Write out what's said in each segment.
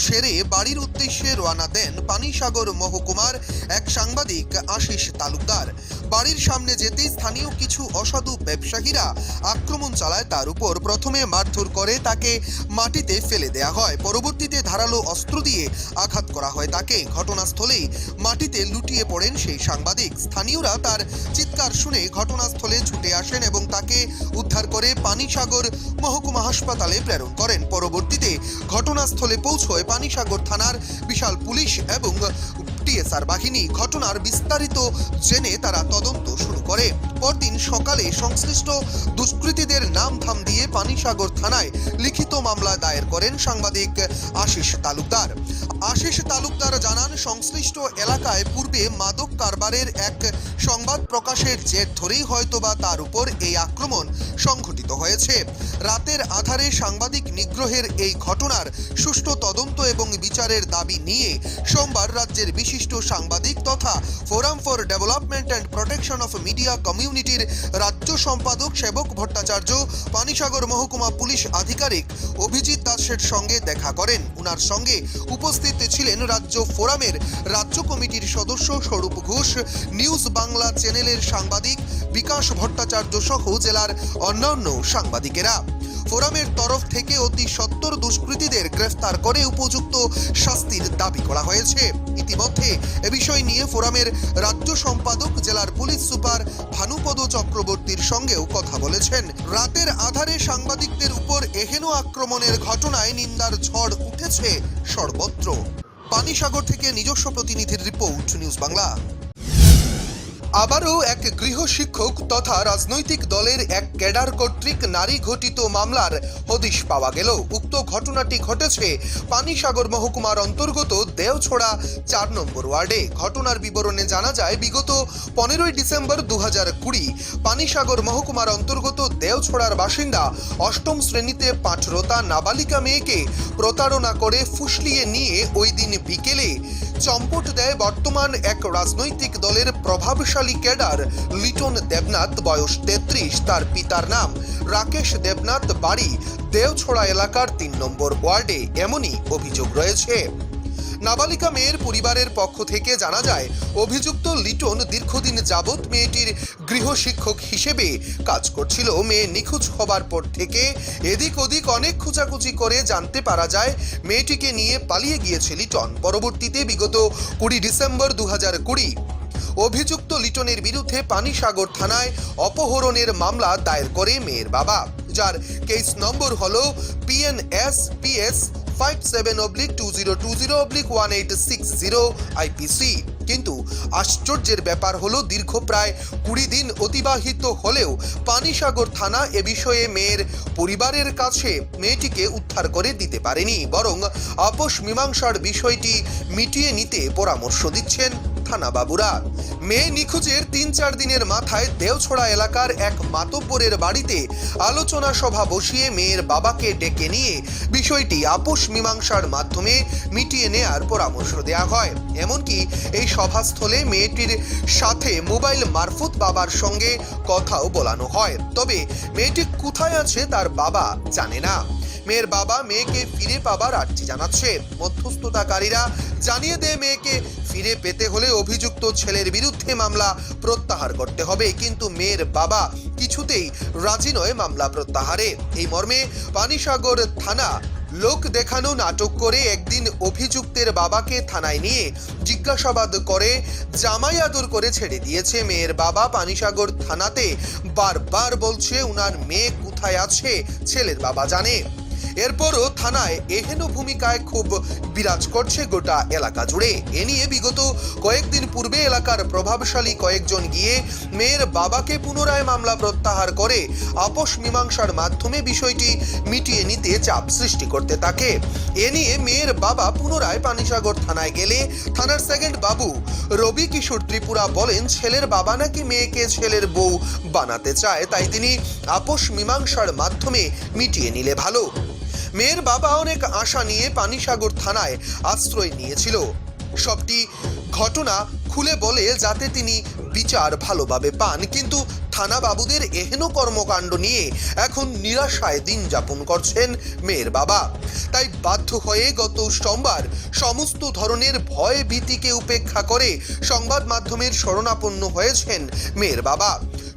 সেরে বাড়ির উদ্দেশ্যে রওনা দেন পানিসাগর মহকুমার এক সাংবাদিক আশিস তালুকদার। বাড়ির সামনে যেতেই স্থানীয় কিছু অসাধু ব্যবসায়ীরা আক্রমণ চালায় তার উপর। প্রথমে মারধর করে তাকে মাটিতে ফেলে দেয়া হয়, পরবর্তীতে ধারালো অস্ত্র দিয়ে আঘাত করা হয় তাকে। ঘটনাস্থলেই মাটিতে লুটিয়ে পড়েন সেই সাংবাদিক। স্থানীয়রা তার চিৎকার শুনে ঘটনাস্থলে ছুটে আসেন এবং তাকে উদ্ধার করে পানিসাগর মহকুমা হাসপাতালে প্রেরণ করেন। পরবর্তীতে ঘটনাস্থলে পৌঁছয় পানিসাগর থানার বিশাল পুলিশ এবং টিএসআর বাহিনী। ঘটনার বিস্তারিত জেনে তারা তদন্ত শুরু করে। পরদিন সকালে সংশ্লিষ্ট দুষ্কৃতীদের নাম ধাম দিয়ে পানিসাগর থানায় লিখিত মামলা দায়ের করেন সাংবাদিক আশিস তালুকদার। আশিস তালুকদার জানান, সংশ্লিষ্ট এলাকায় পূর্বে মাদক কারবারের এক সংবাদ প্রকাশের জের ধরেই হয়তোবা তার উপর এই আক্রমণ সংঘটিত হয়েছে। রাতের আধারে সাংবাদিক নিগ্রহের এই ঘটনার সুষ্ঠু তদন্ত এবং বিচারের দাবি নিয়ে সোমবার রাজ্যের বিশিষ্ট সাংবাদিক তথা forum for development and protection of media কমিউনিটির রাজ্য সম্পাদক সেবক ভট্টাচার্য পানিসাগর মহকুমা পুলিশ আধিকারিক অভিজিৎ দাসের সঙ্গে দেখা করেন। উনার সঙ্গে উপস্থিত ছিলেন রাজ্য ফোরামের রাজ্য কমিটির সদস্য স্বরূপ ঘোষ, নিউজ বাংলা চ্যানেলের সাংবাদিক বিকাশ ভট্টাচার্য সহ জেলার অন্যান্য সাংবাদিকেরা। ফোরামের তরফ থেকে অতি সত্বর দুষ্কৃতীদের গ্রেফতার করে উপযুক্ত শাস্তির দাবি করা হয়েছে। ইতিমধ্যে এ বিষয় নিয়ে ফোরামের রাজ্য সম্পাদক জেলার পুলিশ সুপার ভানুপদ চক্রবর্তীর সঙ্গেও কথা বলেছেন। রাতের আধারে সাংবাদিকদের উপর এহেন আক্রমণের ঘটনায় নিন্দার ঝড় উঠেছে সর্বত্র। পানিসাগর থেকে নিজস্ব প্রতিনিধির রিপোর্ট, নিউজ বাংলা। আবারও এক গৃহশিক্ষক তথা রাজনৈতিক দলের এক ক্যাডার কর্তৃক নারী ঘটিত মামলার হদিশ পাওয়া গেল। উক্ত ঘটনাটি ঘটেছে পানিসাগর মহকুমার অন্তর্গত দেওছড়া ৪ নম্বর ওয়ার্ডে। ঘটনার বিবরণে জানা যায়, বিগত 15ই ডিসেম্বর 2020 পানিসাগর মহকুমার অন্তর্গত দেওছড়ার বাসিন্দা অষ্টম শ্রেণীতে পাঠরতা নাবালিকা মেয়েকে প্রতারণা করে ফুসলিয়ে নিয়ে ওই দিন বিকেলে চম্পট দেয় বর্তমান এক রাজনৈতিক দলের প্রভাবশালী ক্যাডার লিটন দেবনাথ, বয়স 33। তার পিতার নাম রাকেশ দেবনাথ, বাড়ি দেওছড়া এলাকার 3 নম্বর ওয়ার্ডে। এমনই অভিযোগ রয়েছে। নাবালিকা মেয়ের পরিবারের পক্ষ থেকে জানা যায়, অভিযুক্ত লিটন দীর্ঘদিন যাবৎ মেয়েটির গৃহশিক্ষক হিসেবে কাজ করছিল। মেয়ে নিখোঁজ হবার পর থেকে এদিক ওদিক অনেক খোঁজাখুঁজি করে জানতে পারা যায় মেয়েটিকে নিয়ে পালিয়ে গিয়েছে লিটন। পরবর্তীতে বিগত 20 ডিসেম্বর 2020 অভিযুক্ত লিটনের বিরুদ্ধে পানিসাগর থানায় অপহরণের মামলা দায়ের করে মেয়ের বাবা, যার কেস নম্বর হলো PNS-PS 57/2020/1860 IPC। কিন্তু আশ্চর্যের ব্যাপার হলো, দীর্ঘ প্রায় 20 দিন অতিবাহিত হলেও পানিসাগর থানা এ বিষয়ে মেয়ের পরিবারের কাছে মেয়েটিকে উদ্ধার করে দিতে পারেনি, বরং আপোষ মীমাংসার বিষয়টি মিটিয়ে নিতে পরামর্শ দিচ্ছেন থানা বাবুরা। মেয়ে নিখোঁজের 3-4 দিনের মাথায় দেওছড়া এলাকার এক মাতব্বরের বাড়িতে আলোচনা সভা বসিয়ে মেয়ের বাবাকে ডেকে নিয়ে বিষয়টি আপোষ মীমাংসার মাধ্যমে মিটিয়ে নেয়ার পরামর্শ দেওয়া হয়। এমনকি এই সভাস্থলে মেয়েটির সাথে মোবাইল মারফত বাবার সঙ্গে কথাও বলানো হয়। তবে মেয়েটি কোথায় আছে তার বাবা জানে না। মেয়ের বাবা মেয়েকে ফিরে পাবার আর্জি জানাচ্ছে। মধ্যস্থতাকারীরা জানিয়ে দেয়, মেয়েকে ফিরে পেতে হলে অভিযুক্ত ছেলের বিরুদ্ধে মামলা প্রত্যাহার করতে হবে। কিন্তু মেয়ের বাবা কিছুতেই রাজি নয় মামলা প্রত্যাহারে। এই মর্মে পানিসাগর থানা লোক দেখানো নাটক করে একদিন অভিযুক্তের বাবাকে থানায় নিয়ে জিজ্ঞাসাবাদ করে জামাই আদর করে ছেড়ে দিয়েছে। মেয়ের বাবা পানিসাগর থানাতে বারবার বলছে উনার মেয়ে কোথায় আছে ছেলের বাবা জানে। এরপরও থানায় এহেন ভূমিকায় খুব বিরাজ করছে গোটা এলাকা জুড়ে। এ নিয়ে বিগত কয়েকদিন পূর্বে এলাকার প্রভাবশালী কয়েকজন গিয়ে মেয়ের বাবাকে পুনরায় মামলা প্রত্যাহার করে আপোষ মীমাংসার মাধ্যমে বিষয়টি মিটিয়ে নিতে চাপ সৃষ্টি করতে থাকে। এ নিয়ে মেয়ের বাবা পুনরায় পানিসাগর থানায় গেলে থানার সেকেন্ড বাবু রবি কিশোর ত্রিপুরা বলেন, ছেলের বাবা নাকি মেয়েকে ছেলের বউ বানাতে চায়, তাই তিনি আপোষ মীমাংসার মাধ্যমে মিটিয়ে নিলে ভালো। মেয়ের বাবা অনেক আশা নিয়ে পানিসাগর থানায় আশ্রয় নিয়েছিল। সবটি ঘটনা খুলে বলে যাতে তিনি বিচার ভালোভাবে পান, কিন্তু থানা বাবুদের এহেন কর্মকাণ্ড নিয়ে এখন নিরাশায় দিন যাপন করছেন মেয়ের বাবা। তাই বাধ্য হয়ে গত সোমবার সমস্ত ধরনের ভয় ভীতিকে উপেক্ষা করে সংবাদ মাধ্যমের শরণাপন্ন হয়েছেন মেয়ের বাবা।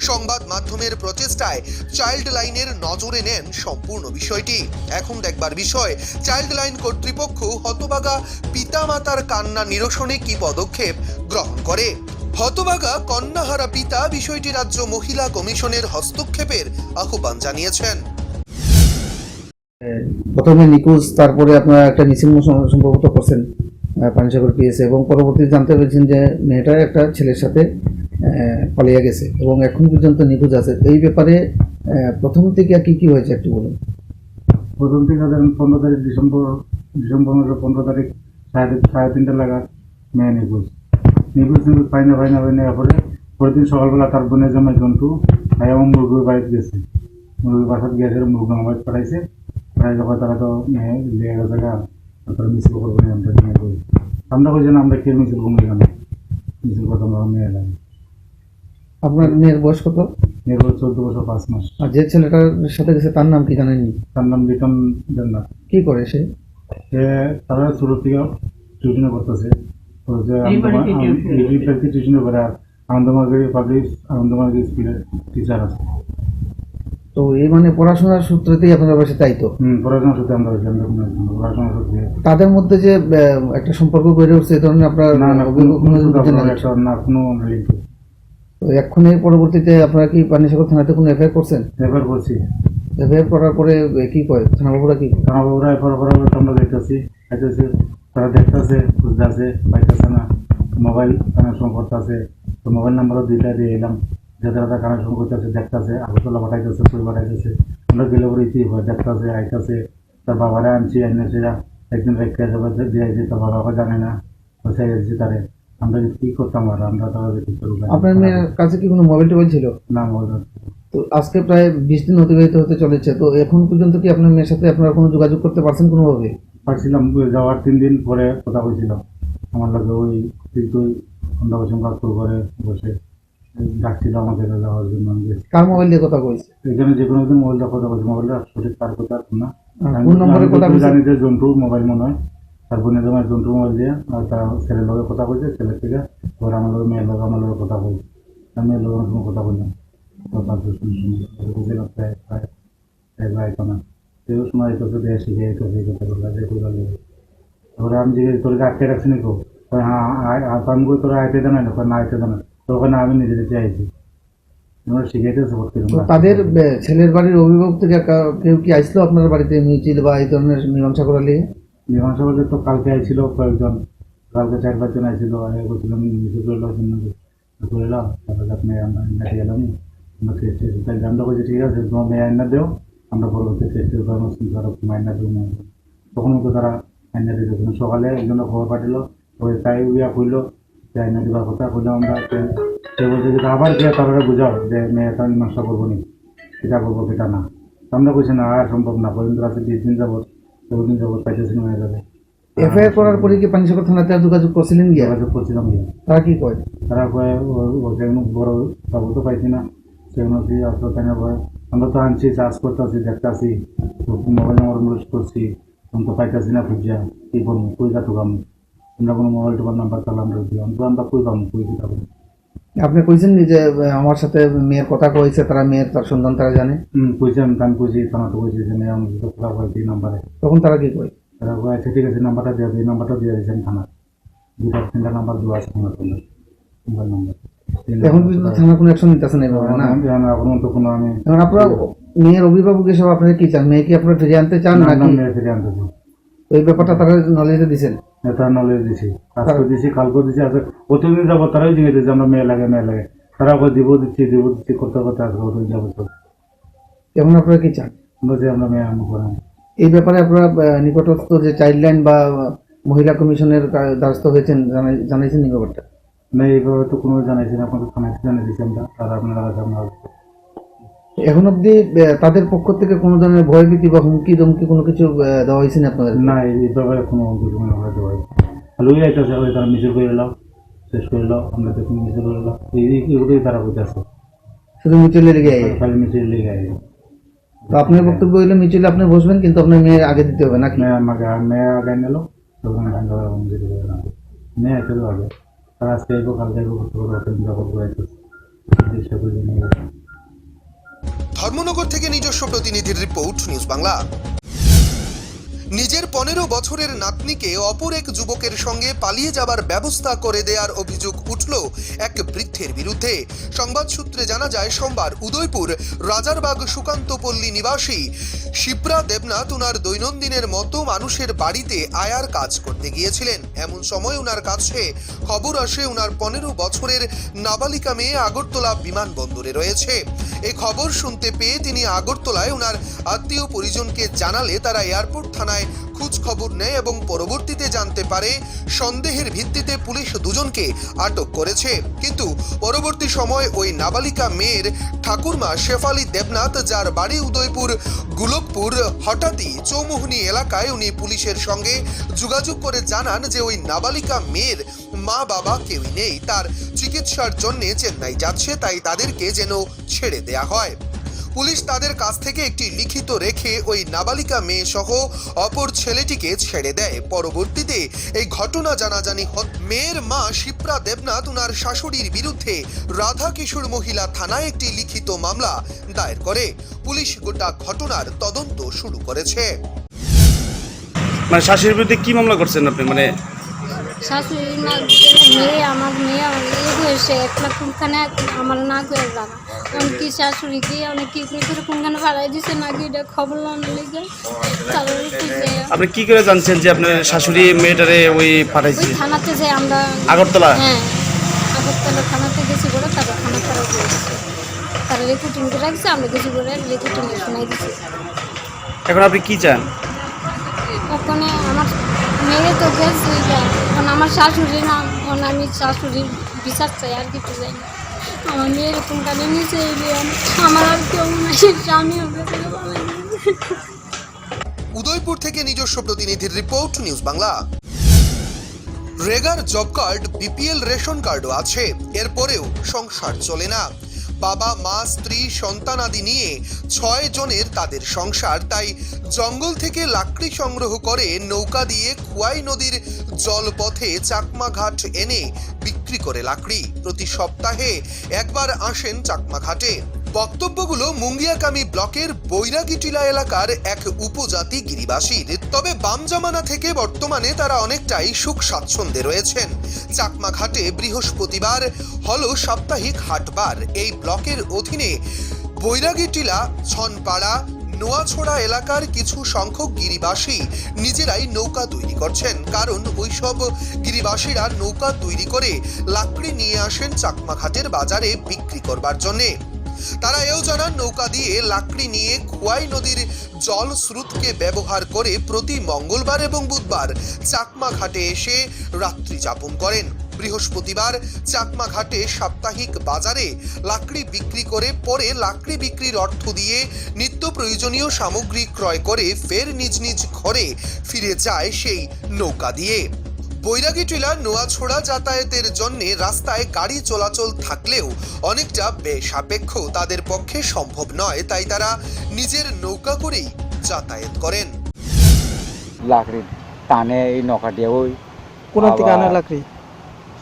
সংবাদ মাধ্যমের প্রচেষ্টায় চাইল্ড লাইনের নজরে নেন সম্পূর্ণ বিষয়টি। এখন দেখবার বিষয় চাইল্ড লাইন কর্তৃপক্ষ হতভাগা পিতামাতার কান্না নিরসনে কি পদক্ষেপ গ্রহণ করে। হতভাগা কন্যাহারা পিতা বিষয়টি রাজ্য মহিলা কমিশনের হস্তক্ষেপের আহ্বান জানিয়েছেন। প্রথমে নিখোঁজ, তারপরে আপনারা একটা মিছিল সম্ভবত করছেন পানিসাগর পিএসএ, এবং পরবর্তীতে জানতে পেরেছেন যে মেয়েটা একটা ছেলের সাথে পালিয়ে গেছে এবং এখন পর্যন্ত নিখোঁজ আছে। এই ব্যাপারে প্রথম থেকে কি কি হয়েছে একটু বলুন। প্রথম থেকে 15 তারিখ ডিসেম্বর 15 তারিখ 3:30 নাগাদ মেয়ে নিখোঁজ পাই না এরপরে পরের দিন সকালবেলা তার বোনের জামাই জন্টু এবং মুরগুর বাড়িতে গেছে, মুরগুর বাসাত গিয়েছে, মুরগুর আমার পাঠাইছে। যখন তারা তো মেয়ে লেগে গেছে তারা মিছিল করবো না, আমরা বলছি না আমরা কে মিছিল করবো কেন, মিছিল করতে আমরা মেয়ে লাগে। আপনার মেয়ের বয়স কত? মেয়ের বয়স 14 বছর 5 মাস। আর যে ছেলেটার সাথে গেছে তার নাম কি জানেননি? তার নাম লিটন জান্নাত। কি করে সে? তারা ছোট থেকে টিউশনে করতেছে, টিউশনে করে। আর আনন্দমার্গের স্কুলের টিচার আছে। তো এই মানে পড়াশোনার সূত্রেতেই আপনাদের বাসে, তাই তো? পড়াশোনার সূত্রে আমরা পড়াশোনার সূত্রে। তাদের মধ্যে যে একটা সম্পর্ক গড়ে উঠছে, এই ধরনের আপনার না কোনো লিঙ্ক। তো এক্ষুনি পরবর্তীতে আপনারা কি পানিসাগর থানাতে কোনো এফআইআর করছেন? এফআইআর করছি। এফআইআর করার পরে কি কয় থানাবাবুরা? কি থানাবাবুরা এফআইআর করার পরে আমরা দেখতেছি, তারা দেখতেছে, খুঁজতে আছে, পাইতেছে না। মোবাইল কানেকশন করতেছে, তো মোবাইল নাম্বারও 2টা দিয়ে এলাম, যাতে তারা কানেকশন করতেছে, দেখতেছে, আগরতলা পাঠাইতেছে, কই পাঠাইতেছে। আমরা গেলে পরে ইতি হয়, দেখতেছে, আইতেছে। তার বাবারা আনছি, সেটা একদিন রেখে যাবে দিয়েছি, তার বাবাকে জানে না, বসে গেছি তারে। আমরা কি করতাম আর আমরা তারা আপনার মেয়ের কাছে কি কোনো মোবাইল টোবাইল ছিল? না, মোবাইল। তো আজকে প্রায় 20 দিন অতিবাহিত হতে চলেছে, তো এখন পর্যন্ত কি আপনার মেয়ের সাথে আপনারা কোনো যোগাযোগ করতে পারছেন কোনোভাবে? পারছিলাম, যাওয়ার 3 দিন পরে কথা হয়েছিল আমার লাগে। ওই কিন্তু আমরা কাজ করে বসে ডাকছিল আমাদের যাওয়ার জন্য। কার মোবাইল দিয়ে কথা কইছে? এখানে যে কোনো দিন মোবাইলটা কথা বলছি, মোবাইলটা সঠিক তার কথা না, কোন নম্বরে কথা জানি যে জন্টুর মোবাইল মনে হয়, তার বোনের জন্য জন্টুর মোবাইল দিয়ে আর তার ছেলের লগে কথা বলছে, ছেলের থেকে ওর আমার লোক মেয়ের লোক আমার লোক কথা বলছে। আমি মেয়ের লোক কোনো কথা বললাম, বুঝলাম প্রায় না সেও সময় দিয়ে শিখে কথা বললাম যে তারপরে আমি জিজ্ঞেস তোর আটকে রাখছি নি কেউ? হ্যাঁ আমি বই তোরা আইতে দেন না, না আইতে দেন না, তো ওখানে আমি নিজের চাইছি শিখাইতেছে। তাদের ছেলের বাড়ির অভিভাবক থেকে কেউ কি আইসলো আপনার বাড়িতে মিছিল বা এই ধরনের মীমাংসা করার লিগে? মীমাংসা করতে তো কালকে আইছিল কয়েকজন, কালকে 4-5 জন আইছিল। আমি বলছিলাম মিছিল করলাম, তারপরে আপনি আমরা গেলাম, আমরা বলছি ঠিক আছে তোমার মেয়ে আইনা দেও, আমরা পরবর্তী আইনা দেবো না। তখন তো তারা আইনা দিতে সকালে একজনের খবর পাঠিল, ওই তাই ইয়া করলো যে আইনা দেওয়ার কথা করলাম। আমরা সে বলছে যে আবার গিয়ে তারা বুঝাও যে মেয়েটা মীমাংসা করবো নি, এটা করবো সেটা না। আমরা বলছি না আর সম্ভব না, পর্যন্ত আছে 20 দিন যাবত, 14 দিন যাবত পাইতেছি না হয়ে যাবে। এফআইআর করার পরে কি পানিসাগর থানাতে যোগাযোগ করছিলেন? যোগাযোগ করছিলাম গিয়ে। তারা কি কয়? তারা কয় যেগুলো বড় বাবু তো পাইছি না, সেগুলো কি আসলে ভয়। আমরা তো আনছি, চার্জ করতেছি, দেখতেছি, মোবাইল নাম্বার অনুরোধ করছি, আমি তো পাইতেছি না, খুঁজা কি করবো, কই যাতো আমি, আমরা কোনো মোবাইল টোবাইল নাম্বার তাহলে আমরা দিই, আমরা কই পাবো, কই দিতে পারবো। আপনি কইছেন যে আমার সাথে মেয়ের কথা কইছে, তারা মেয়ের তার সন্ধান তারা জানে? কইছি আমি কইছি, থানা তো কইছি যে মেয়ে আমাদের কথা বলছি নাম্বারে। তখন তারা কি কয়? তারা কয় আচ্ছা ঠিক আছে, নাম্বারটা দিয়ে দিই। নাম্বারটা দিয়ে দিয়েছেন থানা, 2-3টা নাম্বার দেওয়া আছে থানা, মোবাইল নাম্বার। এখন পর্যন্ত থানা কোনো অ্যাকশন নিতেছে না না? এখন তো কোনো আমি। এখন আপনারা মেয়ের অভিভাবক হিসেবে আপনারা কি চান? মেয়েকে আপনারা ফিরে আনতে চান নাকি? মেয়ে ফিরে আনতে চান। এই ব্যাপারটা তারা নলেজে দিচ্ছেন? তারা নলেজ দিছি, আজকে দিছি, কালকে দিছি, আজকে প্রতিদিন যাবো তারাই জিজ্ঞেস যে আমরা মেয়ে লাগে তারা ওকে দিব দিচ্ছি করতে করতে আজকে প্রতিদিন যাবো। এখন আপনারা কি চান? বলছি আমরা মেয়ে আমি করেন। এই ব্যাপারে আপনারা নিকটস্থ যে চাইল্ড লাইন বা মহিলা কমিশনের দ্বারস্থ হয়েছেন, জানাইছেন এই ব্যাপারটা? না, এইভাবে তো কোনো জানাইছি না, আপনাদের থানায় জানিয়ে দিচ্ছি আমরা, আর আপনারা এখন অব্দি তাদের পক্ষ থেকে কোনো ধরনের ভয়ভীতি বা হুমকি দমকি কোনো কিছু দেওয়া হয়েছে না আপনাদের? না, এই ব্যাপারে কোনো হুমকি দেওয়া হয়েছে। লুই আইতেছে, ওই তারা মিছিল করে এলাম, শেষ করে এলাম, আমরা দেখুন মিছিল করে এলাম, এইগুলোই তারা হইতেছে। শুধু মিউচুয়ালি লেগে খালি মিটিয়ে লেগে আই তো আপনার বক্তব্য হইলে মিউচুয়ালি আপনি বসবেন, কিন্তু আপনার মেয়ে আগে দিতে হবে নাকি? মেয়ে আগে নিল তখন মেয়ে এসে আগে তারা আজকে আইব কালকে আইব করতে পারবো জগৎ করে ধর্মনগর থেকে নিজস্ব প্রতিনিধির রিপোর্ট, নিউজ বাংলা। নিজের 15 বছরের নাতনিকে অপর এক যুবকের সঙ্গে পালিয়ে যাবার ব্যবস্থা করে দেওয়ার অভিযোগ উঠল এক বৃদ্ধের বিরুদ্ধে। সংবাদ সূত্রে জানা যায়, সোমবার উদয়পুর রাজারবাগ সুকান্তপল্লী নিবাসী শিপ্রা দেবনাথ উনার দৈনন্দিনের মতো মানুষের বাড়িতে আয়ার কাজ করতে গিয়েছিলেন। এমন সময় উনার কাছে খবর আসে উনার 15 বছরের নাবালিকা মেয়ে আগরতলা বিমানবন্দরে রয়েছে। এই খবর শুনতে পেয়ে তিনি আগরতলায় উনার আত্মীয় পরিজনকে জানালে তারা এয়ারপোর্ট থানায় খোঁজ খবর নেয় এবং পরবর্তীতে জানতে পারে সন্দেহের ভিত্তিতে পুলিশ দুজনকে আটক করেছে। কিন্তু পরবর্তী সময় ওই নাবালিকা মেয়ের ঠাকুরমা শেফালি দেবনাথ, যার বাড়ি উদয়পুর গুলকপুর, হঠাৎই চৌমুহনী এলাকায় উনি পুলিশের সঙ্গে যোগাযোগ করে জানান যে ওই নাবালিকা মেয়ের মা বাবা কেউই নেই, তার চিকিৎসার জন্য চেন্নাই যাচ্ছে, তাই তাদেরকে যেন ছেড়ে দেয়া হয়। পুলিশ তাদের কাছ থেকে একটি লিখিত রেখে ওই নাবালিকা মেয়ে সহ অপর ছেলেটিকে ছেড়ে দেয়। পরবর্তীতে এই ঘটনা জানাজানি মেয়ের মা শিপ্রা দেবনাথ উনার শাশুড়ির বিরুদ্ধে রাধা কিশোর মহিলা থানায় একটি লিখিত মামলা দায়ের করে। পুলিশ গোটা ঘটনার তদন্ত শুরু করেছে। মানে শাশুড়ির বিরুদ্ধে কি মামলা করছেন আপনি? মানে শাশুড়ি না মেয়ে আমার হয়েছে একটা কোনখানে আমার না করে জানা এমনকি শাশুড়ি দিয়ে অনেক কি করে কোনখানে ভাড়াই দিছে নাকি এটা খবর লাগানো লেগে আপনি কি করে জানছেন যে আপনার শাশুড়ি মেয়েটারে ওই পাঠাইছে? ওই থানাতে যে আমরা আগরতলা? হ্যাঁ, আগরতলা থানাতে গেছি বলে তারপর থানা তারা বলেছে, তারা রেকর্ডিং করে রাখছে, আমরা গেছি বলে রেকর্ডিং শোনাই দিচ্ছি। এখন আপনি কি চান? ওখানে আমার মেয়ে তো গেছে, এখন আমার শাশুড়ি না, এখন আমি শাশুড়ির বিচার চাই, আর কিছু চাই না। আমার মেয়ে এরকম কাজে নিচে আমার আর কেউ নাই, স্বামী হবে। উদয়পুর থেকে নিজস্ব প্রতিনিধির রিপোর্ট, নিউজ বাংলা। রেগার জব কার্ড, বিপিএল রেশন কার্ডও আছে, এরপরেও সংসার চলে না। বাবা মা স্ত্রী সন্তান আদি নিয়ে 6 জনের তাদের সংসার, তাই জঙ্গল থেকে লাকড়ি সংগ্রহ করে নৌকা দিয়ে খোয়াই নদীর জলপথে চাকমাঘাট এনে বিক্রি করে লাকড়ি। প্রতি সপ্তাহে একবার আসেন চাকমাঘাটে। বক্তব্যগুলো মুঙ্গিয়াকামী ব্লকের বৈরাগীটিলা এলাকার এক উপজাতি গিরিবাসীর। তবে বাম জামানা থেকে বর্তমানে তারা অনেকটাই সুখ স্বাচ্ছন্দ্যে রয়েছেন। চাকমাঘাটে বৃহস্পতিবার হলো সাপ্তাহিক হাটবার। এই ব্লকের অধীনে বৈরাগীটিলা, ছনপাড়া, নোয়াছড়া এলাকার কিছু সংখ্যক গিরিবাসী নিজেরাই নৌকা তৈরি করছেন, কারণ ওইসব গিরিবাসীরা নৌকা তৈরি করে লাকড়ি নিয়ে আসেন চাকমাঘাটের বাজারে বিক্রি করবার জন্যে। তারা এও জানান, নৌকা দিয়ে লাকড়ি নিয়ে খোয়াই নদীর জল স্রোতকে ব্যবহার করে প্রতি মঙ্গলবার এবং বুধবার চাকমাঘাটে এসে রাত্রি যাপন করেন। বৃহস্পতিবার চাকমাঘাটে সাপ্তাহিক বাজারে লাকড়ি বিক্রি করে পরে লাকড়ি বিক্রির অর্থ দিয়ে নিত্য প্রয়োজনীয় সামগ্রী ক্রয় করে ফের নিজ নিজ ঘরে ফিরে যায় সেই নৌকা দিয়ে। বৈরাগীটিলা নোয়াছড়া যাতায়াতের জন্য রাস্তায় গাড়ি চলাচল থাকলেও অনেকটা বেসাপেক্ষ, তাদের পক্ষে সম্ভব নয়, তাই তারা নিজের নৌকা করেই যাতায়াত করেন। লাকড়ি টানে এই নৌকা দিয়ে ওই কোন থেকে আনে লাকড়ি?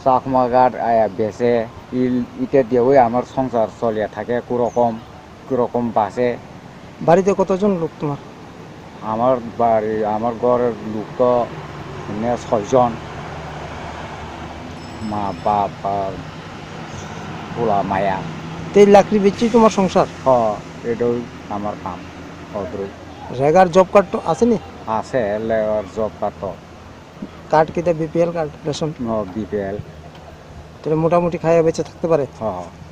চাকমাঘাট বেচে ইটা দিয়ে ওই আমার সংসার চলিয়া থাকে কুরকম বাসে। বাড়িতে কতজন লোক তোমার? আমার বাড়ি আমার ঘরের লোক তো 6 জন, মা বাপ আর পোলা মায়া। এই লাকড়ি বেচি তোমার সংসার? এটাই আমার কাম। রেগার জব কার্ড তো আসেনি? আছে লেবার জব কার্ড। কার্ড কিটা বিপিএল কার্ড, রেশন? বিপিএল। তাহলে মোটামুটি খাইয়া বেঁচে থাকতে পারে?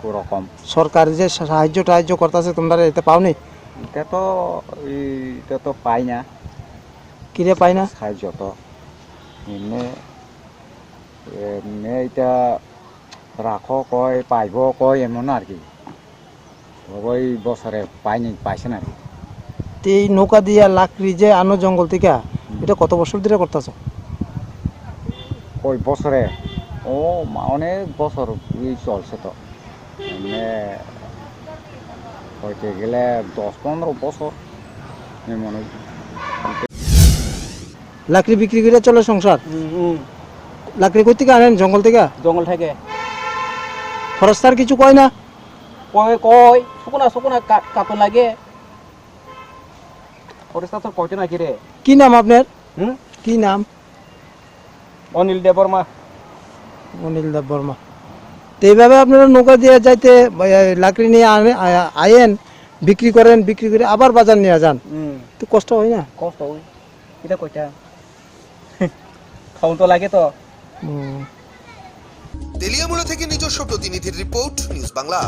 কুরকম সরকার যে সাহায্য করতেছে তোমরা এতে পাওনি? এটা তো পাই না। কিরে পাই না? সাহায্য তো এমনি এটা রাখো কয়, পাইব কয়, এমন আর কি। ওই বছরে পাইছে না। এই নৌকা দিয়া লাকড়ি যে আনো জঙ্গল থেকে, এটা কত বছর ধরে করতেছ? ওই বছরে অনেক বছর চলছে তো। হইতে গেলে 10-15 বছর এমন হইছে। লাকড়ি বিক্রি করে চলে সংসার? লাকড়ি কই থেকে আনেন? জঙ্গল থেকে? জঙ্গল থেকে খরচ তার কিছু কয় না? কয় শুকনা কাটো লাগে পরিষ্কার তো কয়তে নাকি রে। কি নাম আপনার? হুম কি নাম? অনিল দেববর্মা। অনিল দেব বর্মা। তো এইভাবে আপনারা নৌকা দিয়ে যাইতে লাকড়ি নিয়ে আয়েন, বিক্রি করেন, বিক্রি করে আবার বাজার নিয়ে যান, তো কষ্ট হয় না? কষ্ট হয় এটা কয়টা খাওন তো লাগে তো। তেলিয়ামুড়া থেকে নিজস্ব প্রতিনিধির রিপোর্ট, নিউজ বাংলা।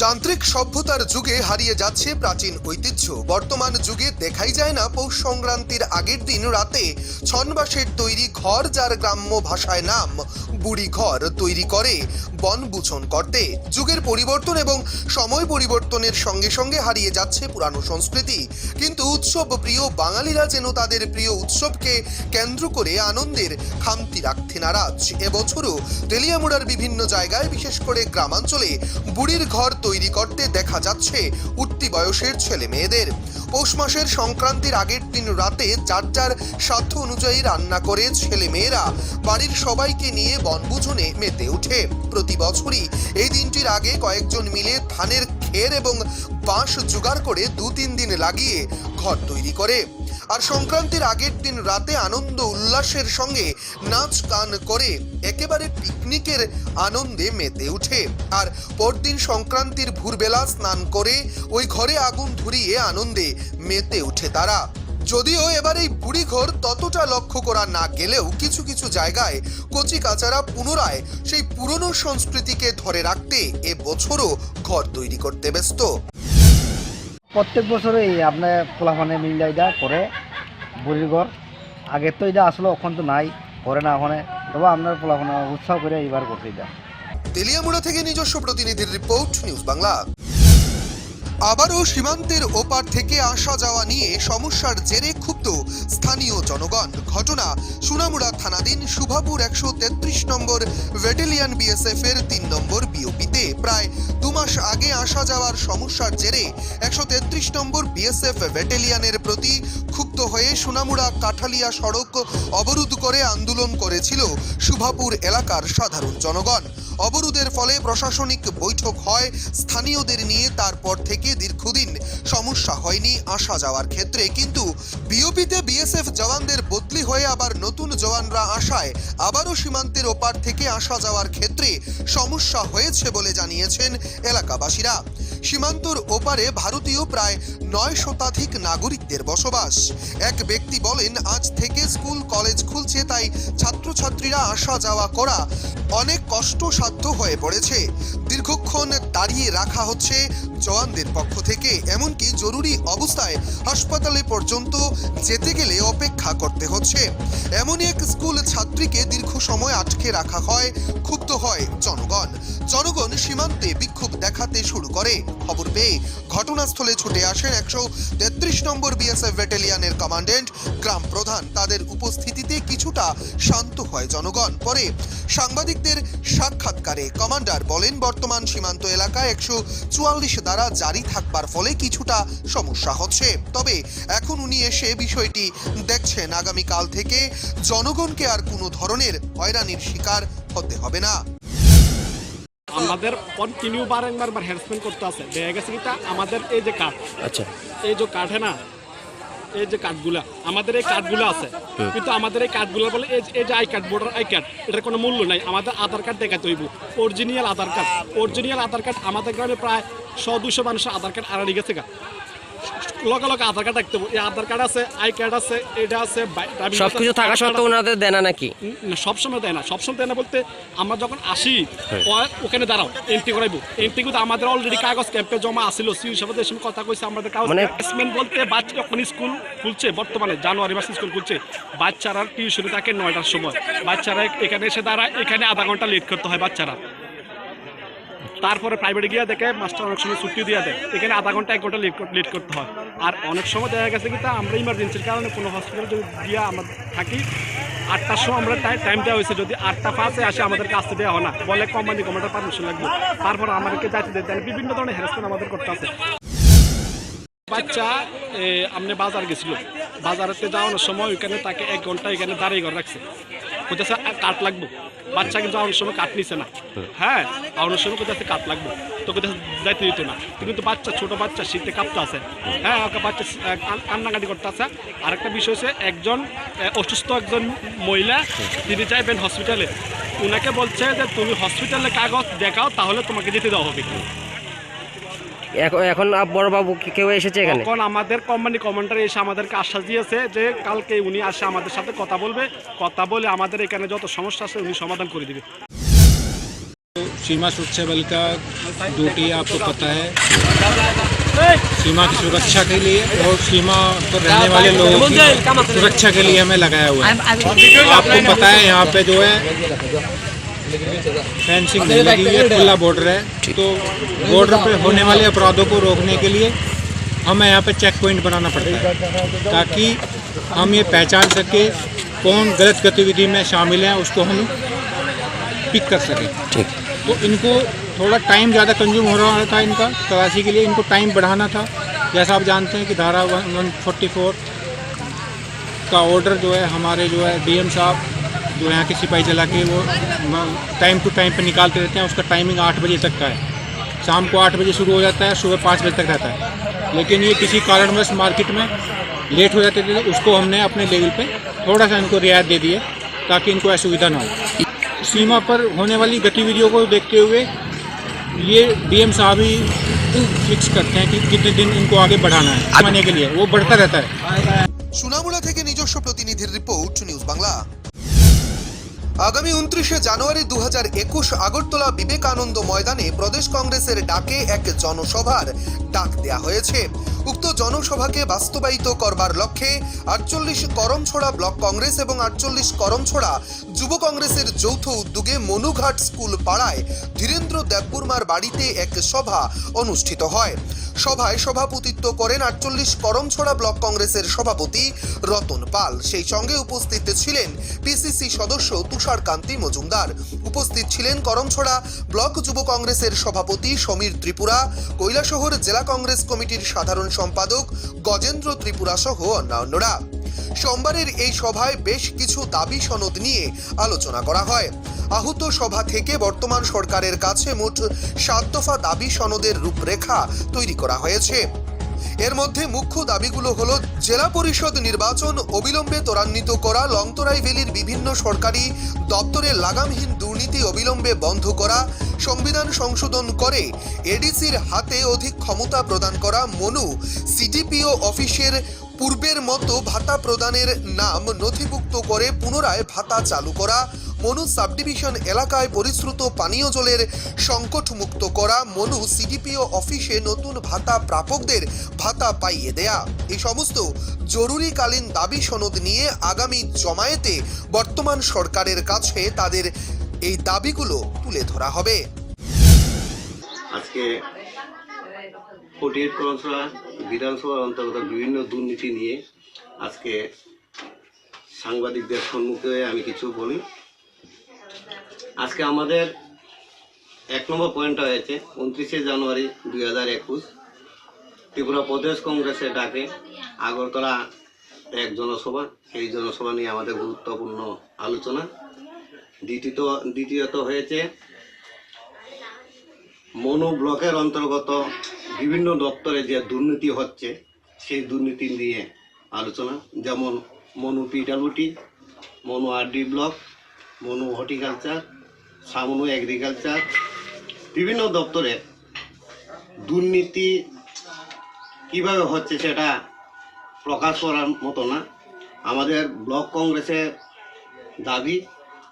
যান্ত্রিক সভ্যতার যুগে হারিয়ে যাচ্ছে প্রাচীন ঐতিহ্য। বর্তমান যুগে দেখাই যায় না পৌষ সংক্রান্তির আগের দিন রাতে ছনবাসের তৈরি ঘর, যার গ্রাম্য ভাষায় নাম বুড়ি ঘর, তৈরি করে বনভোজন করতে। যুগের পরিবর্তন এবং সময় পরিবর্তনের সঙ্গে সঙ্গে হারিয়ে যাচ্ছে পুরানো সংস্কৃতি। কিন্তু উৎসব প্রিয় বাঙালিরা যেন তাদের প্রিয় উৎসবকে কেন্দ্র করে আনন্দের খামতি রাখতে নারাজ। এবছরও তেলিয়ামুড়ার বিভিন্ন জায়গায়, বিশেষ করে গ্রামাঞ্চলে বুড়ির ঘর তৈরি করতে দেখা যাচ্ছে উঠতি বয়সের ছেলে মেয়েদের। পৌষ মাসের সংক্রান্তির আগের দিন রাতে যার যার সাধ্য অনুযায়ী রান্না করে ছেলে মেয়েরা বাড়ির সবাইকে নিয়ে বনভোজনে মেতে ওঠে। প্রতি বছরই এই দিনটির আগে কয়েকজন মিলে ধানের খের এবং বাঁশ জোগাড় করে 2-3 দিন লাগিয়ে ঘর তৈরি করে। আর সংক্রান্তির আগের দিন রাতে আনন্দ উল্লাসের সঙ্গে নাচ গান করে একেবারে পিকনিকের আনন্দে মেতে ওঠে। আর পরদিন সংক্রান্তির ভোরবেলা স্নান করে ওই ঘরে আগুন ধরিয়ে আনন্দে মেতে ওঠে তারা। যদিও এবার এই বুড়ি ঘর ততটা লক্ষ্য করা না গেলেও কিছু কিছু জায়গায় কচি কাচারা পুনরায় সেই পুরনো সংস্কৃতিকে ধরে রাখতে এবছরও ঘর তৈরি করতে ব্যস্ত। প্রত্যেক বছরই আপনার পোলাফানে মিল এটা করে বুড়ির ঘর। আগের তো এটা আসলে ওখান তো নাই, করে না ওখানে, তবে আপনার পোলাফানে উৎসাহ করে এইবার করছে এটা। তেলিয়ামুড়া থেকে নিজস্ব প্রতিনিধির রিপোর্ট, নিউজ বাংলা। আবারও সীমান্তের ওপার থেকে আসা যাওয়া নিয়ে সমস্যার জেরে ক্ষুব্ধ স্থানীয় জনগণ। ঘটনা সোনামুড়া থানাধীন শুভাপুর 133 নম্বর ব্যাটালিয়ন বিএসএফ এর 3 নম্বর বিওপিতে। প্রায় 2 মাস আগে আসা যাওয়ার সমস্যার জেরে 133 নম্বর বিএসএফ ব্যাটালিয়নের প্রতি ক্ষুব্ধ হয়ে সোনামুড়া কাঠালিয়া সড়ক অবরোধ করে আন্দোলন করেছিল শুভাপুর এলাকার সাধারণ জনগণ। অবরোধের ফলে প্রশাসনিক বৈঠক হয় স্থানীয়দের নিয়ে। তারপর থেকে দীর্ঘদিন সমস্যা হয়নি আসা যাওয়ার ক্ষেত্রে, কিন্তু বিওপিতে বিএসএফ জওয়ানদের বদলি হয়ে আবার নতুন জওয়ানরা আসায় আবারও সীমান্তের ওপার থেকে আসা যাওয়ার ক্ষেত্রে সমস্যা হয়েছে বলে জানিয়েছেন এলাকাবাসীরা। সীমান্তর ওপারে ভারতীয় প্রায় 9 শতাধিক নাগরিকদের বসবাস। এক ব্যক্তি বলেন, আজ থেকে স্কুল কলেজ খুলছে, তাই ছাত্রছাত্রীরা আসা যাওয়া করা অনেক কষ্টসাধ্য হয়ে পড়েছে। দীর্ঘক্ষণ দাঁড়িয়ে রাখা হচ্ছে জওয়ানদের পক্ষ থেকে, এমনকি জরুরি অবস্থায় হাসপাতালে পর্যন্ত যেতে গেলে অপেক্ষা করতে হচ্ছে। এমনই এক স্কুল ছাত্রীকে দীর্ঘ সময় আটকে রাখা হয়। ক্ষুব্ধ হয় জনগণ সীমান্তে বিক্ষোভ দেখাতে শুরু করে। খবর পেয়ে ঘটনাস্থলে ছুটে আসেন 133 নম্বর বিএসএফ ব্যাটালিয়নের কমান্ড্যান্ট, গ্রাম প্রধান। তাদের উপস্থিতিতে কিছুটা শান্ত হয় জনগণ। পরে সাংবাদিকদের সাক্ষাৎকারে কমান্ডার বলেন, বর্তমান সীমান্ত এলাকায় 144 ধারা জারি থাকবার ফলে কিছুটা সমস্যা হচ্ছে। তবে এখন উনি এসে বিষয়টি দেখছেন, আগামীকাল থেকে জনগণকে আর কোনো ধরনের হয়রানির শিকার হতে হবে না। আমাদের কন্টিনিউ বারবার হ্যারাসমেন্ট করতে আছে। দেখা গেছে কিটা আমাদের এই যে কাঠ, আচ্ছা, এই যে কাঠ না, এই যে কাঠগুলা, আমাদের এই কাঠগুলো আছে, কিন্তু আমাদের এই কাঠগুলো বলে এই যে I card, voter I card, এটার কোনো মূল্য নাই। আমাদের আধার কার্ড দেখাতে হইব, অরিজিনাল আধার কার্ড। আমাদের গ্রামে প্রায় 100-200 মানুষের আধার কার্ড আড়াই গেছে গা। লগে আধার কার্ড রাখতে হবে। এই আধার কার্ড আছে, আই কার্ড আছে, এটা আছে, সবকিছু থাকা সত্ত্বেও ওনাদের দেয় না নাকি? সবসময় দেয় না। সবসময় দেয় না বলতে, আমরা যখন আসি ওখানে দাঁড়াও, এন্ট্রি করাইবো। এন্ট্রি কিন্তু আমাদের অলরেডি কাগজ ক্যাম্পে জমা আসিল। সিইও সাহেব এসে কথা কইছে আমাদের কাগজ বলতে, বাচ্চা যখন স্কুল খুলছে, বর্তমানে জানুয়ারি মাসে স্কুল খুলছে, বাচ্চারা টিউশনে থাকে 9টার সময়। বাচ্চারা এখানে এসে দাঁড়ায়, এখানে আধা ঘন্টা লেট করতে হয় বাচ্চারা। তারপরে প্রাইভেটে গিয়ে দেখে মাস্টার অনেক সময় ছুটি দিয়ে দেয়, এখানে আধা ঘন্টা 1 ঘন্টা লেট করতে হয়। আর অনেক সময় দেখা গেছে কি তা আমরা ইমার্জেন্সির কারণে কোনো হসপিটালে যদি গিয়ে আমরা থাকি 8টার সময় আমরা টাইম দেওয়া হয়েছে, যদি 8টা 5-এ আসে আমাদেরকে আসতে দেওয়া হয় না, বলে কমান্ডার পারমিশন লাগবে, তারপর আমাদেরকে যাইতে দিতে বিভিন্ন ধরনের হ্যারাসমেন্ট আমাদের করতে আছে। বাচ্চা আপনি বাজার গেছিল, বাজারেতে যাওয়ানোর সময় ওইখানে তাকে 1 ঘন্টা এখানে দাঁড়িয়ে ঘর রাখছে, কোথাছে কাঠ লাগবো, বাচ্চা কিন্তু আওয়ানোর সময় কাঠ নিছে না, হ্যাঁ আওয়ানোর সময় কোথাছে কাঠ লাগবো, তো কোথায় যাইতে দিত না, কিন্তু বাচ্চা ছোট বাচ্চা শীতে কাঁপতে আছে, হ্যাঁ ওকে বাচ্চা কান্নাকাটি করতে আছে। আরেকটা বিষয় হচ্ছে একজন অসুস্থ একজন মহিলা, তিনি চাইবেন হসপিটালে, ওনাকে বলছে যে তুমি হসপিটালে কাগজ দেখাও তাহলে তোমাকে যেতে দেওয়া হবে। এখন বড়বাবু কেউ এসেছে এখানে? এখন আমাদের কোম্পানি কমান্ডার এসে আমাদেরকে আশ্বাস দিয়েছে যে কালকে উনি আসে আমাদের সাথে কথা বলবে, কথা বলে আমাদের এখানে যত সমস্যা আছে উনি সমাধান করে দিবে। सीमा सुरक्षा बल का ड्यूटी आपको पता है, सीमा की सुरक्षा के लिए और सीमा पर रहने वाले लोगों की सुरक्षा के लिए हमें लगाया हुआ है। आपको पता है यहाँ पे जो है फेंसिंग नहीं लगी है, खुला बॉर्डर है, तो बॉर्डर पे होने वाले अपराधों को रोकने के लिए हमें यहाँ पे चेक पॉइंट बनाना पड़ता है, ताकि हम ये पहचान सके कौन गलत गतिविधि में शामिल हैं, उसको हम पिक कर सकें। तो इनको थोड़ा टाइम ज़्यादा कंज्यूम हो रहा था इनका तलाशी के लिए, इनको टाइम बढ़ाना था। जैसा आप जानते हैं कि धारा 144 का ऑर्डर जो है हमारे जो है डीएम साहब जो यहाँ के सिपाही जला के वो टाइम टू टाइम पे निकालते रहते हैं, उसका टाइमिंग 8 बजे तक का है, शाम को 8 बजे शुरू हो जाता है, सुबह 5 बजे तक रहता है। लेकिन ये किसी कारणवश मार्केट में लेट हो जाते थे, उसको हमने अपने लेवल पे थोड़ा सा इनको रियायत दे दी है ताकि इनको असुविधा ना हो। सीमा पर होने वाली गतिविधियों को देखते हुए ये डीएम साहब ही फिक्स करते हैं कि कितने दिन इनको आगे बढ़ाना है, आने के लिए वो बढ़ता रहता है। সোনামুড়া থেকে নিজস্ব প্রতিনিধির রিপোর্ট, নিউজ বাংলা। আগামী 29শে জানুয়ারি 2021 আগরতলা বিবেকানন্দ ময়দানে প্রদেশ কংগ্রেসের ডাকে এক জনসভার ডাক দেয়া হয়েছে। উক্ত জনসভাকে বাস্তবায়িত করবার লক্ষ্যে 48 করমছড়া ব্লক কংগ্রেস এবং 48 করমছড়া যুব কংগ্রেসের যৌথ উদ্যোগে মনুঘাট স্কুল পাড়ায় ধীরেন্দ্র দেববর্মার বাড়িতে এক সভা অনুষ্ঠিত হয়। সভায় সভাপতিত্ব করেন 48 করমছড়া ব্লক কংগ্রেসের সভাপতি রতন পাল। সেই সঙ্গে উপস্থিত ছিলেন পিসিসি সদস্য তুষারকান্তি মজুমদার। উপস্থিত ছিলেন করমছড়া ব্লক যুব কংগ্রেসের সভাপতি সমীর ত্রিপুরা, কৈলাসহর জেলা কংগ্রেস কমিটির সাধারণ সম্পাদক গজেন্দ্র ত্রিপুরা সহ অন্যান্যরা। সোমবারের এই সভায় বেশ কিছু দাবি সনদ নিয়ে আলোচনা করা হয়। আহত সভা থেকে বর্তমান সরকারের কাছে মোট 7 দফা দাবি সনদের রূপরেখা তৈরি করা হয়েছে। এর মধ্যে মুখ্য দাবিগুলো হলো জেলা পরিষদ নির্বাচন অবিলম্বে ত্বরান্বিত করা, লংতরাই ভ্যালির বিভিন্ন সরকারি দপ্তরে লাগামহীন দুর্নীতি অবিলম্বে বন্ধ করা, সংবিধান সংশোধন করে এডিসির হাতে অধিক ক্ষমতা প্রদান করা, মনু সিডিপিও অফিসের পূর্বের মতো ভাতা প্রদানের নাম নথিভুক্ত করে পুনরায় ভাতা চালু করা, মনু সাবডিভিশন এলাকায় পরিশ্রুত পানীয় জলের সংকট মুক্ত করা, মনু সিডিপিও অফিসে নতুন ভাতা প্রাপকদের ভাতা পাইয়ে দেয়া। এই সমস্ত জরুরিকালীন দাবি সনদ নিয়ে আগামী জমায়েতে বর্তমান সরকারের কাছে তাদের এই দাবিগুলো তুলে ধরা হবে। আজকে 48 করমছড়া বিধানসভার অন্তর্গত বিভিন্ন দুর্নীতি নিয়ে আজকে সাংবাদিকদের সম্মুখে হয়ে আমি কিছু বলি। আজকে আমাদের 1 নম্বর পয়েন্টটা হয়েছে 29শে জানুয়ারি 2021 ত্রিপুরা প্রদেশ কংগ্রেসের ডাকে আগরতলা এক জনসভা। এই জনসভা নিয়ে আমাদের গুরুত্বপূর্ণ আলোচনা। দ্বিতীয়ত হয়েছে মনু ব্লকের অন্তর্গত বিভিন্ন দপ্তরে যে দুর্নীতি হচ্ছে সেই দুর্নীতি নিয়ে আলোচনা, যেমন Manu PWD, Manu RD block, Manu horticulture, সামনু এগ্রিকালচার, বিভিন্ন দপ্তরে দুর্নীতি কিভাবে হচ্ছে সেটা প্রকাশ করার মতো না। আমাদের ব্লক কংগ্রেসের দাবি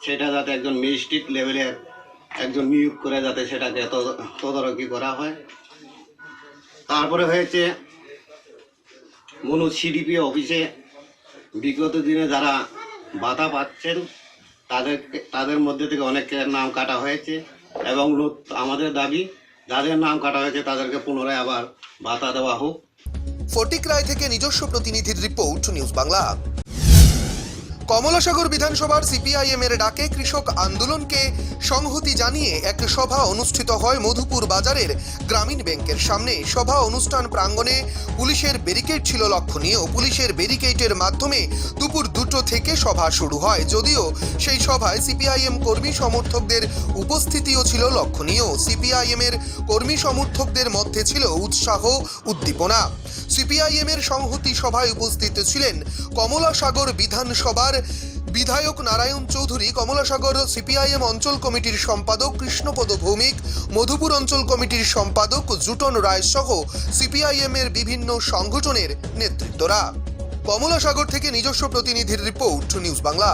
সেটা যাতে একজন ম্যাজিস্ট্রেট লেভেলের একজন নিয়োগ করে যাতে সেটাকে তদারকি করা হয়। তারপরে হয়েছে মনু সিডিপি অফিসে বিগত দিনে যারা ভাতা পাচ্ছেন তাদের মধ্যে থেকে অনেকের নাম কাটা হয়েছে এবং আমাদের দাবি যাদের নাম কাটা হয়েছে তাদেরকে পুনরায় আবার ভাতা দেওয়া হোক। ফটিক রায় থেকে নিজস্ব প্রতিনিধির রিপোর্ট, নিউজ বাংলা। কমলাসাগর বিধানসভার সিপিআইএম এর ডাকে কৃষক আন্দোলনকে সংহতি জানিয়ে এক সভা অনুষ্ঠিত হয় মধুপুর বাজারের গ্রামীণ ব্যাংকের সামনে। সভা অনুষ্ঠান প্রাঙ্গণে পুলিশের ব্যারিকেড ছিল লক্ষণীয়। পুলিশের ব্যারিকেডের মাধ্যমে দুপুর 2টো থেকে সভা শুরু হয়। যদিও সেই সভায় সিপিআইএম কর্মী সমর্থকদের উপস্থিতিও ছিল লক্ষণীয়। সিপিআইএম এর কর্মী সমর্থকদের মধ্যে ছিল উৎসাহ উদ্দীপনা। সিপিআইএম এর সংহতি সভায় উপস্থিত ছিলেন কমলাসাগর বিধানসভার বিধায়ক নারায়ণ চৌধুরী, কমলাসাগর সিপিআইএম অঞ্চল কমিটির সম্পাদক কৃষ্ণপদ ভৌমিক, মধুপুর অঞ্চল কমিটির সম্পাদক জুটন রায় সহ সিপিআইএম এর বিভিন্ন সংগঠনের নেতৃত্বরা। কমলাসাগর থেকে নিজস্ব প্রতিনিধির রিপোর্ট, নিউজ বাংলা।